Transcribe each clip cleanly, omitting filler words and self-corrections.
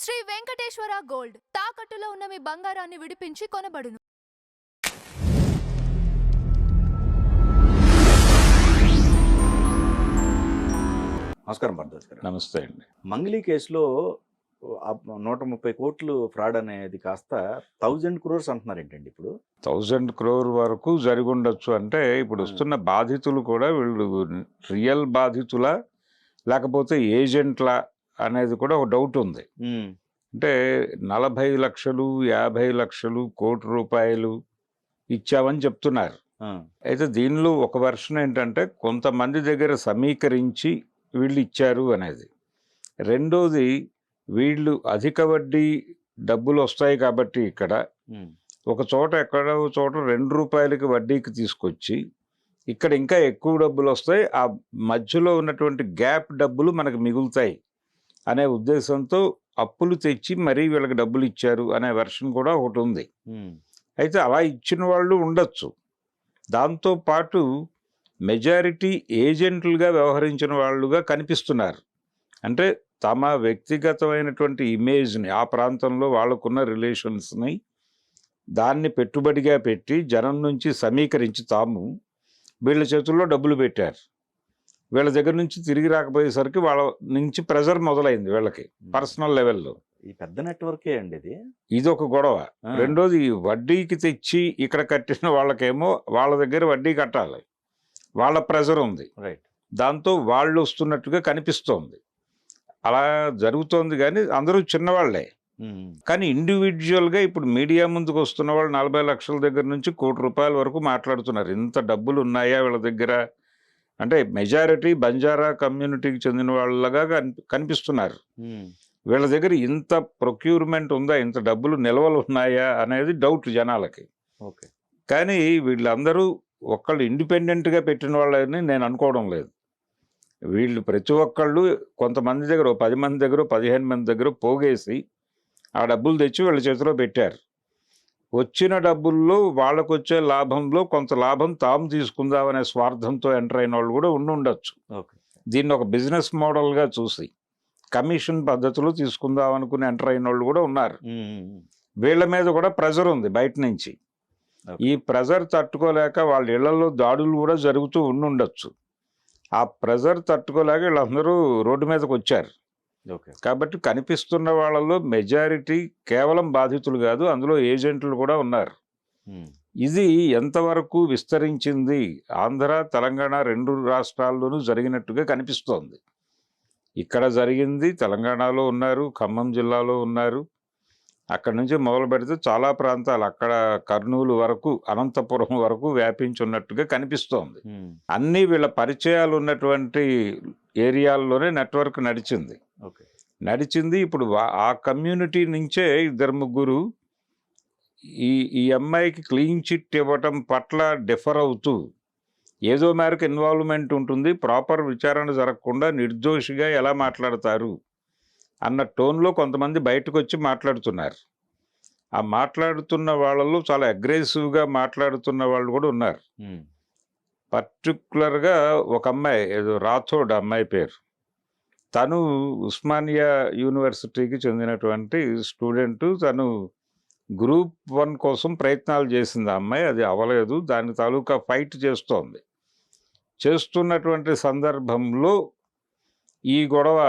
Shri Venkateswara gold తాకట్టులో ఉన్న మీ బంగారాన్ని విడిపించి కొనబడును. నమస్కారం భరద్వాజ్ గారు. నమస్తే అండి. మంగ్లీ కేసులో 130 కోట్లు ఫ్రాడ్ అనేది కాస్త 1000 crores అంటున్నారు ఏంటండి ఇప్పుడు? 1000 crore వరకు జరిగి ఉండొచ్చు. అంటే ఇప్పుడు వస్తున్న బాధితులు కూడా వీళ్ళు రియల్ బాధితులా లేకపోతే ఏజెంట్లా అనేది కూడా ఒక డౌట్ ఉంది. అంటే 40 లక్షలు 50 లక్షలు కోటి రూపాయలు ఇచ్చామని చెప్తున్నారు. అయితే దీనిలో ఒక వెర్షన్ ఏంటంటే కొంతమంది దగ్గర సమీకరించి వీళ్ళు ఇచ్చారు అనేది. రెండోది వీళ్ళు అధిక వడ్డీ డబ్బులు వస్తాయి కాబట్టి ఇక్కడ ఒక చోట ఎక్కడో చోట 2 రూపాయలకి వడ్డీకి తీసుకొచ్చి ఇక్కడ ఇంకా ఎక్కువ డబ్బులు వస్తాయి, ఆ మధ్యలో ఉన్నటువంటి గ్యాప్ డబ్బులు మనకు మిగులుతాయి అనే ఉద్దేశంతో అప్పులు తెచ్చి మరీ వీళ్ళకి డబ్బులు ఇచ్చారు అనే వెర్షన్ కూడా ఒకటి ఉంది. అయితే అలా ఇచ్చిన వాళ్ళు ఉండొచ్చు. దాంతోపాటు మెజారిటీ ఏజెంట్లుగా వ్యవహరించిన వాళ్ళుగా కనిపిస్తున్నారు. అంటే తమ వ్యక్తిగతమైనటువంటి ఇమేజ్ని, ఆ ప్రాంతంలో వాళ్ళకున్న రిలేషన్స్ని దాన్ని పెట్టుబడిగా పెట్టి జనం నుంచి సమీకరించి తాము వీళ్ళ చేతుల్లో డబ్బులు పెట్టారు. వీళ్ళ దగ్గర నుంచి తిరిగి రాకపోయేసరికి వాళ్ళ నుంచి ప్రెజర్ మొదలైంది వీళ్ళకి పర్సనల్ లెవెల్లో. ఈ పెద్ద నెట్వర్కే అండి ఇది ఒక గొడవ. రెండోది వడ్డీకి తెచ్చి ఇక్కడ కట్టిన వాళ్ళకేమో వాళ్ళ దగ్గర వడ్డీ కట్టాలి, వాళ్ళ ప్రెజర్ ఉంది. రైట్. దాంతో వాళ్ళు వస్తున్నట్టుగా కనిపిస్తోంది. అలా జరుగుతోంది. కానీ అందరూ చిన్నవాళ్లే. కానీ ఇండివిజువల్గా ఇప్పుడు మీడియా ముందుకు వస్తున్న వాళ్ళు 40 లక్షల దగ్గర నుంచి కోటి రూపాయల వరకు మాట్లాడుతున్నారు. ఇంత డబ్బులు ఉన్నాయా వీళ్ళ దగ్గర అంటే మెజారిటీ బంజారా కమ్యూనిటీకి చెందిన వాళ్ళగా కనిపిస్తున్నారు. వీళ్ళ దగ్గర ఇంత ప్రొక్యూర్మెంట్ ఉందా, ఇంత డబ్బులు నిల్వలు ఉన్నాయా అనేది డౌట్ జనాలకి. ఓకే. కానీ వీళ్ళందరూ ఒక్కళ్ళు ఇండిపెండెంట్గా పెట్టిన వాళ్ళని నేను అనుకోవడం లేదు. వీళ్ళు ప్రతి ఒక్కళ్ళు కొంతమంది దగ్గర 10 మంది దగ్గర 15 మంది దగ్గర పోగేసి ఆ డబ్బులు తెచ్చి వీళ్ళ చేతిలో పెట్టారు. వచ్చిన డబ్బుల్లో వాళ్ళకు వచ్చే లాభంలో కొంత లాభం తాము తీసుకుందామనే స్వార్థంతో ఎంటర్ అయిన వాళ్ళు కూడా ఉండొచ్చు. దీన్ని ఒక బిజినెస్ మోడల్గా చూసి కమిషన్ పద్ధతిలో తీసుకుందాం అనుకుని ఎంటర్ అయిన వాళ్ళు కూడా ఉన్నారు. వీళ్ళ మీద కూడా ప్రెజర్ ఉంది బయట నుంచి. ఈ ప్రెజర్ తట్టుకోలేక వాళ్ళ ఇళ్లలో దాడులు కూడా జరుగుతూ ఉండొచ్చు. ఆ ప్రెజర్ తట్టుకోలేక వీళ్ళందరూ రోడ్డు మీదకి వచ్చారు. కాబట్టి కనిపిస్తున్న వాళ్ళలో మెజారిటీ కేవలం బాధితులు కాదు, అందులో ఏజెంట్లు కూడా ఉన్నారు. ఇది ఎంతవరకు విస్తరించింది, ఆంధ్ర తెలంగాణ 2 రాష్ట్రాల్లోనూ జరిగినట్టుగా కనిపిస్తోంది. ఇక్కడ జరిగింది, తెలంగాణలో ఉన్నారు, ఖమ్మం జిల్లాలో ఉన్నారు. అక్కడి నుంచి మొదలు పెడితే చాలా ప్రాంతాలు, అక్కడ కర్నూలు వరకు అనంతపురం వరకు వ్యాపించున్నట్టుగా కనిపిస్తోంది. అన్నీ వీళ్ళ పరిచయాలు ఉన్నటువంటి ఏరియాల్లోనే నెట్వర్క్ నడిచింది. ఇప్పుడు ఆ కమ్యూనిటీ నుంచే 2-3 ఈ అమ్మాయికి క్లీన్ చిట్ ఇవ్వటం పట్ల డిఫర్ అవుతూ ఏదో మేరకు ఇన్వాల్వ్మెంట్ ఉంటుంది, ప్రాపర్ విచారణ జరగకుండా నిర్దోషిగా ఎలా మాట్లాడతారు అన్న టోన్లో కొంతమంది బయటకు వచ్చి మాట్లాడుతున్నారు. ఆ మాట్లాడుతున్న వాళ్ళలో చాలా అగ్రెసివ్గా మాట్లాడుతున్న వాళ్ళు కూడా ఉన్నారు. పర్టికులర్గా ఒక అమ్మాయి, ఏదో రాథోడ్ అమ్మాయి పేరు, తను ఉస్మానియా యూనివర్సిటీకి చెందినటువంటి స్టూడెంటు. తను గ్రూప్ 1 కోసం ప్రయత్నాలు చేసింది ఆ అమ్మాయి, అది అవ్వలేదు. దాని తాలూకా ఫైట్ చేస్తున్నటువంటి సందర్భంలో ఈ గొడవ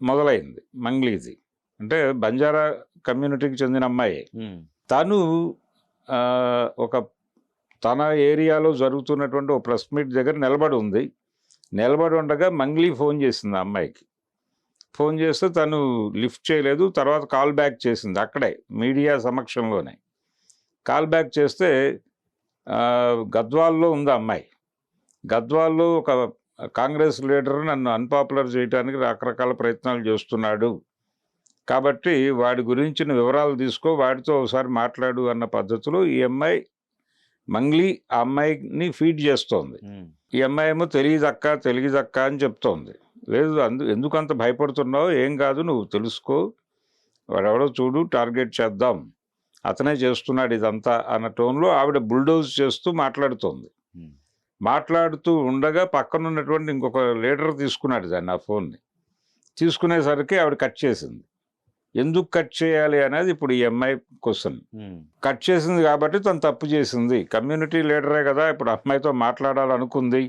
మొదలైంది. మంగ్లీది అంటే బంజారా కమ్యూనిటీకి చెందిన అమ్మాయి. తను తన ఏరియాలో జరుగుతున్నటువంటి ఒక ప్రెస్ మీట్ దగ్గర నిలబడి ఉండగా మంగ్లీ ఫోన్ చేసింది ఆ అమ్మాయికి. ఫోన్ చేస్తే తను లిఫ్ట్ చేయలేదు. తర్వాత కాల్ బ్యాక్ చేసింది, అక్కడే మీడియా సమక్షంలోనే కాల్ బ్యాక్ చేస్తే గద్వాల్లో ఉంది అమ్మాయి. గద్వాల్లో ఒక కాంగ్రెస్ లీడర్ నన్ను అన్పాపులర్ చేయడానికి రకరకాల ప్రయత్నాలు చేస్తున్నాడు, కాబట్టి వాడి గురించిన వివరాలు తీసుకో, వాడితో ఒకసారి మాట్లాడు అన్న పద్ధతిలో ఈ అమ్మాయి మంగ్లీ ఆ అమ్మాయిని ఫీడ్ చేస్తోంది. ఈ అమ్మాయి ఏమో తెలియదక్క అని చెప్తోంది. లేదు, ఎందుకు అంత భయపడుతున్నావు, ఏం కాదు, నువ్వు తెలుసుకో, వాడెవడో చూడు, టార్గెట్ చేద్దాం, అతనే చేస్తున్నాడు ఇదంతా అన్న టోన్లో ఆవిడ బుల్డోజ్ చేస్తూ మాట్లాడుతూ ఉండగా పక్కన ఉన్నటువంటి ఇంకొక లీడర్ తీసుకున్నాడు దాన్ని, ఆ ఫోన్ని తీసుకునేసరికి ఆవిడ కట్ చేసింది. ఎందుకు కట్ చేయాలి అనేది ఇప్పుడు ఈ అమ్మాయి క్వశ్చన్. కట్ చేసింది కాబట్టి తను తప్పు చేసింది. కమ్యూనిటీ లీడరే కదా, ఇప్పుడు అమ్మాయితో మాట్లాడాలనుకుంది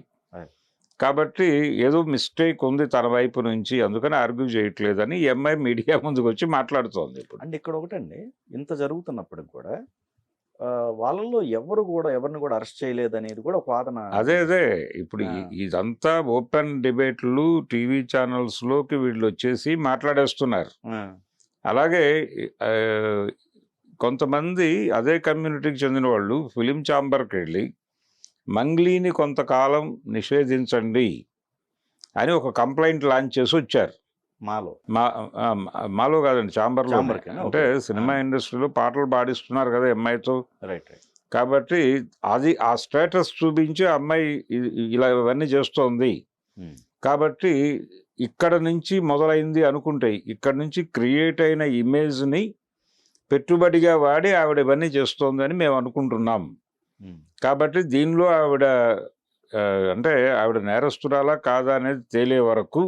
కాబట్టి ఏదో మిస్టేక్ ఉంది తన వైపు నుంచి, అందుకని ఆర్గ్యూ చేయట్లేదని ఈ అమ్మాయి మీడియా ముందుకు వచ్చి మాట్లాడుతోంది. ఇప్పుడు అంటే ఇక్కడ ఒకటండి, ఇంత జరుగుతున్నప్పటికి కూడా వాళ్ళల్లో ఎవరిని కూడా అరెస్ట్ చేయలేదు అనేది కూడా ఒక వాదన. అదే ఇప్పుడు ఇదంతా ఓపెన్ డిబేట్లు టీవీ ఛానల్స్ లోకి వీళ్ళు వచ్చేసి మాట్లాడేస్తున్నారు. అలాగే కొంతమంది అదే కమ్యూనిటీకి చెందిన వాళ్ళు ఫిలిం ఛాంబర్కి వెళ్ళి మంగ్లీని కొంతకాలం నిషేధించండి అని ఒక కంప్లైంట్ లాంచ్ చేసి వచ్చారు. మాలో కాదండి, ఛాంబర్లో. అంటే సినిమా ఇండస్ట్రీలో పాటలు పాడిస్తున్నారు కదా అమ్మాయితో, కాబట్టి అది ఆ స్టేటస్ చూపించి అమ్మాయి ఇలా ఇవన్నీ చేస్తోంది కాబట్టి ఇక్కడ నుంచి మొదలైంది అనుకుంటే, ఇక్కడ నుంచి క్రియేట్ అయిన ఇమేజ్ని పెట్టుబడిగా వాడి ఆవిడ ఇవన్నీ చేస్తోంది అని మేము అనుకుంటున్నాం. కాబట్టి దీనిలో ఆవిడ అంటే ఆవిడ నేరస్తురాలా కాదా అనేది తేలే వరకు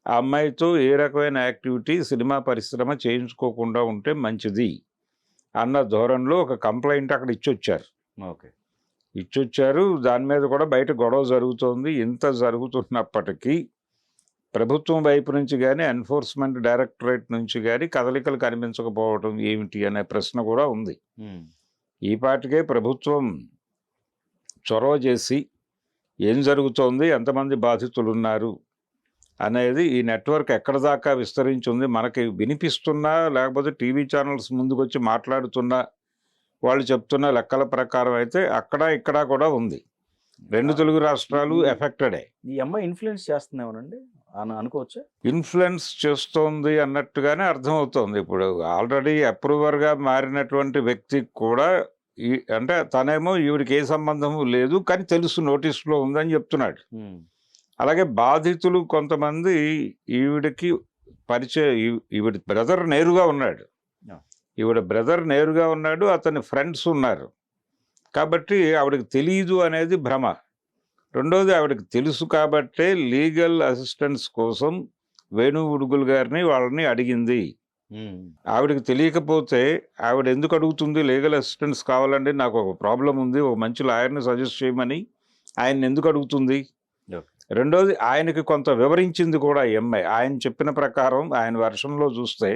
ఆ అమ్మాయితో ఏ రకమైన యాక్టివిటీ సినిమా పరిశ్రమ చేయించుకోకుండా ఉంటే మంచిది అన్న ధోరణిలో ఒక కంప్లైంట్ అక్కడ ఇచ్చొచ్చారు. దాని మీద కూడా బయట గొడవ జరుగుతోంది. ఇంత జరుగుతున్నప్పటికీ ప్రభుత్వం వైపు నుంచి కానీ ఎన్ఫోర్స్మెంట్ డైరెక్టరేట్ నుంచి కానీ కదలికలు కనిపించకపోవడం ఏమిటి అనే ప్రశ్న కూడా ఉంది. ఈ పాటికే ప్రభుత్వం చొరవ చేసి ఏం జరుగుతోంది, ఎంతమంది బాధితులు ఉన్నారు అనేది ఈ నెట్వర్క్ ఎక్కడ దాకా విస్తరించింది మనకి వినిపిస్తున్నా, లేకపోతే టీవీ ఛానల్స్ ముందుకు వచ్చి మాట్లాడుతున్నా వాళ్ళు చెప్తున్న లెక్కల ప్రకారం అయితే అక్కడ ఇక్కడ కూడా ఉంది. 2 తెలుగు రాష్ట్రాలు ఎఫెక్టెడే. ఈ అమ్మాయి ఇన్ఫ్లుయెన్స్ చేస్తుందేమోనండి అనుకోవచ్చా? ఇన్ఫ్లుయెన్స్ చేస్తోంది అన్నట్టుగానే అర్థమవుతోంది. ఇప్పుడు ఆల్రెడీ అప్రూవర్గా మారినటువంటి వ్యక్తికి కూడా అంటే తనేమో ఈవిడికి ఏ సంబంధము లేదు కానీ తెలుసు నోటీసులో ఉందని చెప్తున్నాడు. అలాగే బాధితులు కొంతమంది ఈవిడికి ఈవిడ బ్రదర్ నేరుగా ఉన్నాడు, అతని ఫ్రెండ్స్ ఉన్నారు కాబట్టి ఆవిడకి తెలియదు అనేది భ్రమ. రెండోది ఆవిడకి తెలుసు కాబట్టే లీగల్ అసిస్టెన్స్ కోసం వేణు ఉడుగుల్ గారిని వాళ్ళని అడిగింది. ఆవిడకి తెలియకపోతే ఆవిడ ఎందుకు అడుగుతుంది లీగల్ అసిస్టెన్స్ కావాలండి, నాకు ఒక ప్రాబ్లం ఉంది, ఒక మంచి లాయర్ని సజెస్ట్ చేయమని ఆయన ఎందుకు అడుగుతుంది? రెండోది ఆయనకి కొంత వివరించింది కూడా ఈ అమ్మాయి. ఆయన చెప్పిన ప్రకారం ఆయన వర్షంలో చూస్తే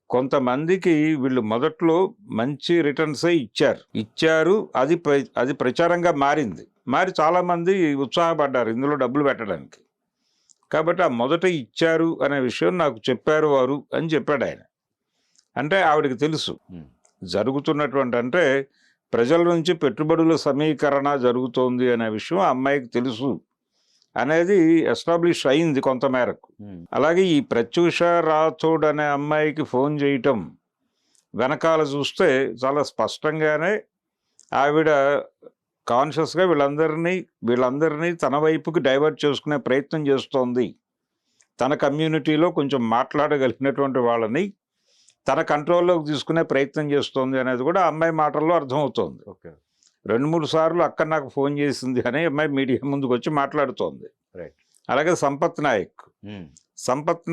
కొంతమందికి వీళ్ళు మొదట్లో మంచి రిటర్న్సే ఇచ్చారు. అది ప్రచారంగా మారి చాలామంది ఉత్సాహపడ్డారు ఇందులో డబ్బులు పెట్టడానికి. కాబట్టి ఆ మొదట ఇచ్చారు అనే విషయం నాకు చెప్పారు వారు అని చెప్పాడు ఆయన. అంటే ఆవిడకి తెలుసు జరుగుతున్నటువంటి, అంటే ప్రజల నుంచి పెట్టుబడుల సమీకరణ జరుగుతోంది అనే విషయం ఆ అమ్మాయికి తెలుసు అనేది ఎస్టాబ్లిష్ అయింది కొంతమేరకు. అలాగే ఈ ప్రత్యూష రాథోడ్ అనే అమ్మాయికి ఫోన్ చేయటం వెనకాల చూస్తే చాలా స్పష్టంగానే ఆవిడ కాన్షియస్గా వీళ్ళందరినీ తన వైపుకి డైవర్ట్ చేసుకునే ప్రయత్నం చేస్తోంది. తన కమ్యూనిటీలో కొంచెం మాట్లాడగలిగినటువంటి వాళ్ళని తన కంట్రోల్లోకి తీసుకునే ప్రయత్నం చేస్తోంది అనేది కూడా అమ్మాయి మాటల్లో అర్థమవుతోంది. 2-3 సార్లు అక్క నాకు ఫోన్ చేసింది అని అమ్మాయి మీడియా ముందుకు వచ్చి మాట్లాడుతోంది. అలాగే సంపత్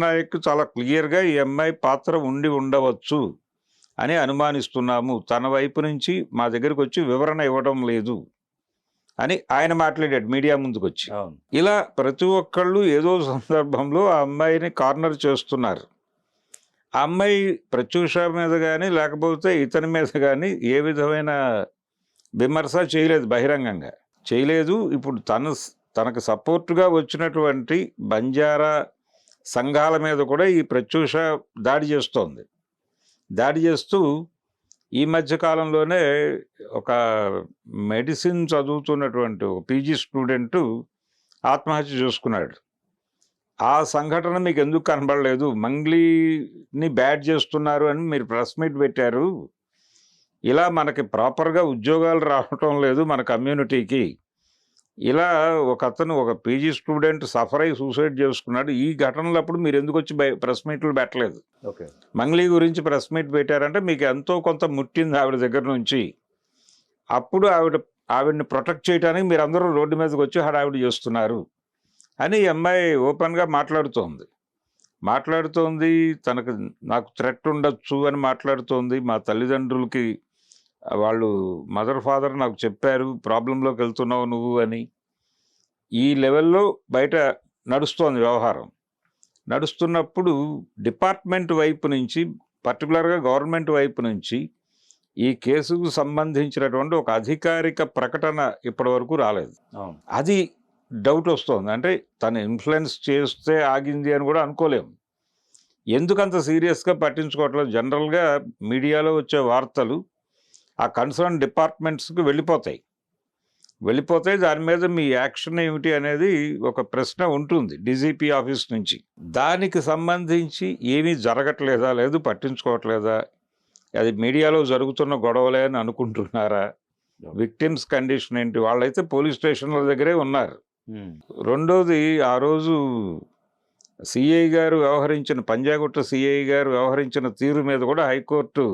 నాయక్ చాలా క్లియర్గా ఈ అమ్మాయి పాత్ర ఉండవచ్చు అని అనుమానిస్తున్నాము, తన వైపు నుంచి మా దగ్గరికి వచ్చి వివరణ ఇవ్వడం లేదు అని ఆయన మాట్లాడాడు మీడియా ముందుకు వచ్చి. ఇలా ప్రతి ఒక్కళ్ళు ఏదో సందర్భంలో ఆ అమ్మాయిని కార్నర్ చేస్తున్నారు. ఆ అమ్మాయి ప్రత్యూష మీద కానీ లేకపోతే ఇతని మీద కానీ ఏ విధమైన విమర్శ చేయలేదు, బహిరంగంగా చేయలేదు. ఇప్పుడు తనకు సపోర్టుగా వచ్చినటువంటి బంజారా సంఘాల మీద కూడా ఈ ప్రత్యూష దాడి చేస్తూ ఈ మధ్యకాలంలోనే ఒక మెడిసిన్ చదువుతున్నటువంటి ఒక పీజీ స్టూడెంటు ఆత్మహత్య చేసుకున్నాడు. ఆ సంఘటన మీకు ఎందుకు కనబడలేదు? మంగ్లీని బ్యాడ్ చేస్తున్నారు అని మీరు ప్రెస్ మీట్ పెట్టారు. ఇలా మనకి ప్రాపర్గా ఉద్యోగాలు రావటం లేదు మన కమ్యూనిటీకి. ఇలా ఒక పీజీ స్టూడెంట్ సఫర్ అయ్యి సూసైడ్ చేసుకున్నాడు. ఈ ఘటనలప్పుడు మీరు ఎందుకు వచ్చి ప్రెస్ మీట్లు పెట్టలేదు? మంగ్లీ గురించి ప్రెస్ మీట్ పెట్టారంటే మీకు ఎంతో కొంత ముట్టింది ఆవిడ దగ్గర నుంచి. అప్పుడు ఆవిడని ప్రొటెక్ట్ చేయడానికి మీరు అందరూ రోడ్డు మీదకి వచ్చి హడావిడి చేస్తున్నారు అని ఈ అమ్మాయి ఓపెన్గా మాట్లాడుతోంది. మాట్లాడుతోంది తనకు నాకు థ్రెట్ ఉండొచ్చు అని మాట్లాడుతోంది. మా తల్లిదండ్రులకి వాళ్ళు మదర్ ఫాదర్ నాకు చెప్పారు ప్రాబ్లంలోకి వెళ్తున్నావు నువ్వు అని. ఈ లెవెల్లో బయట నడుస్తోంది వ్యవహారం. నడుస్తున్నప్పుడు డిపార్ట్మెంట్ వైపు నుంచి, పర్టికులర్గా గవర్నమెంట్ వైపు నుంచి ఈ కేసుకు సంబంధించినటువంటి ఒక అధికారిక ప్రకటన ఇప్పటివరకు రాలేదు. అవును. అది డౌట్ వస్తుంది. అంటే తను ఇన్ఫ్లుయెన్స్ చేస్తే ఆగింది అని కూడా అనుకోలేము. ఎందుకంత సీరియస్గా పట్టించుకోవట్లేదు? జనరల్గా మీడియాలో వచ్చే వార్తలు ఆ కన్సర్న్ డిపార్ట్మెంట్స్కి వెళ్ళిపోతాయి. దాని మీద మీ యాక్షన్ ఏమిటి అనేది ఒక ప్రశ్న ఉంటుంది డీజీపీ ఆఫీస్ నుంచి. దానికి సంబంధించి ఏమీ జరగట్లేదా, లేదు పట్టించుకోవట్లేదా, అది మీడియాలో జరుగుతున్న గొడవలే అని అనుకుంటున్నారా, విక్టిమ్స్ కండిషన్ ఏంటి? వాళ్ళైతే పోలీస్ స్టేషన్ల దగ్గరే ఉన్నారు. రెండోది, ఆ రోజు సిఐ గారు వ్యవహరించిన, పంజాగుట్ట సిఐ గారు వ్యవహరించిన తీరు మీద కూడా హైకోర్టు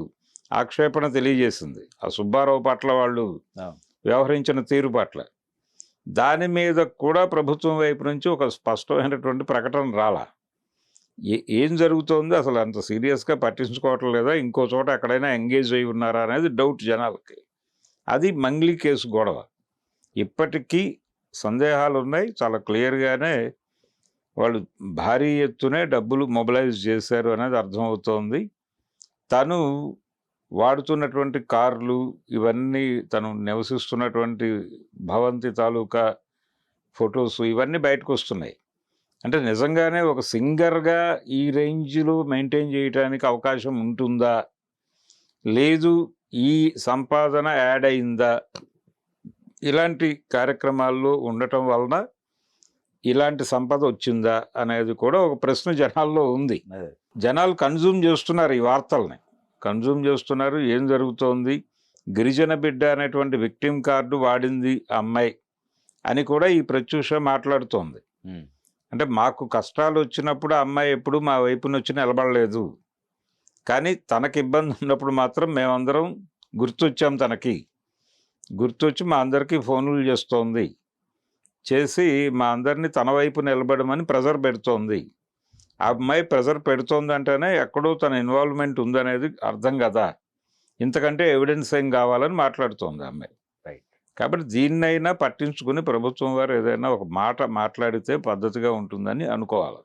ఆక్షేపణ తెలియజేసింది. ఆ సుబ్బారావు పట్ల వాళ్ళు వ్యవహరించిన తీరు పట్ల. దాని మీద కూడా ప్రభుత్వం వైపు నుంచి ఒక స్పష్టమైనటువంటి ప్రకటన రాలా. ఏం జరుగుతోంది, అసలు అంత సీరియస్గా పట్టించుకోవటం లేదా, ఇంకో చోట ఎక్కడైనా ఎంగేజ్ అయి ఉన్నారా అనేది డౌట్ జనాలకి. అది మంగ్లీ కేసు గొడవ. ఇప్పటికీ సందేహాలు ఉన్నాయి. చాలా క్లియర్గానే వాళ్ళు భారీ ఎత్తునే డబ్బులు మొబిలైజ్ చేశారు అనేది అర్థమవుతోంది. తను వాడుతున్నటువంటి కార్లు, ఇవన్నీ తను నివసిస్తున్నటువంటి భవంతి తాలూకా ఫొటోస్, ఇవన్నీ బయటకు వస్తున్నాయి. అంటే నిజంగానే ఒక సింగర్గా ఈ రేంజ్లో మెయింటైన్ చేయడానికి అవకాశం ఉంటుందా, లేదు ఈ సంపాదన యాడ్ అయిందా, ఇలాంటి కార్యక్రమాల్లో ఉండటం వలన ఇలాంటి సంపద వచ్చిందా అనేది కూడా ఒక ప్రశ్న జనాల్లో ఉంది. జనాలు కన్జ్యూమ్ చేస్తున్నారు, ఈ వార్తల్ని కన్జ్యూమ్ చేస్తున్నారు. ఏం జరుగుతోంది, గిరిజన బిడ్డ అనేటువంటి విక్టిమ్ కార్డు వాడింది ఆ అమ్మాయి అని కూడా ఈ ప్రత్యూష మాట్లాడుతోంది. అంటే మాకు కష్టాలు వచ్చినప్పుడు ఆ అమ్మాయి ఎప్పుడు మా వైపున వచ్చి నిలబడలేదు, కానీ తనకి ఇబ్బంది ఉన్నప్పుడు మాత్రం మేమందరం గుర్తొచ్చాం, తనకి గుర్తొచ్చి మా అందరికీ ఫోన్లు చేస్తోంది, చేసి మా అందరినీ తన వైపు నిలబడమని ప్రెజర్ పెడుతోంది. ఆ అమ్మాయి ప్రెజర్ పెడుతోంది అంటేనే ఎక్కడో తన ఇన్వాల్వ్మెంట్ ఉందనేది అర్థం కదా. ఇంతకంటే ఎవిడెన్స్ ఏం కావాలని మాట్లాడుతోంది ఆ అమ్మాయి. కాబట్టి దీన్నైనా పట్టించుకుని ప్రభుత్వం వారు ఏదైనా ఒక మాట మాట్లాడితే పద్ధతిగా ఉంటుందని అనుకోవాలి.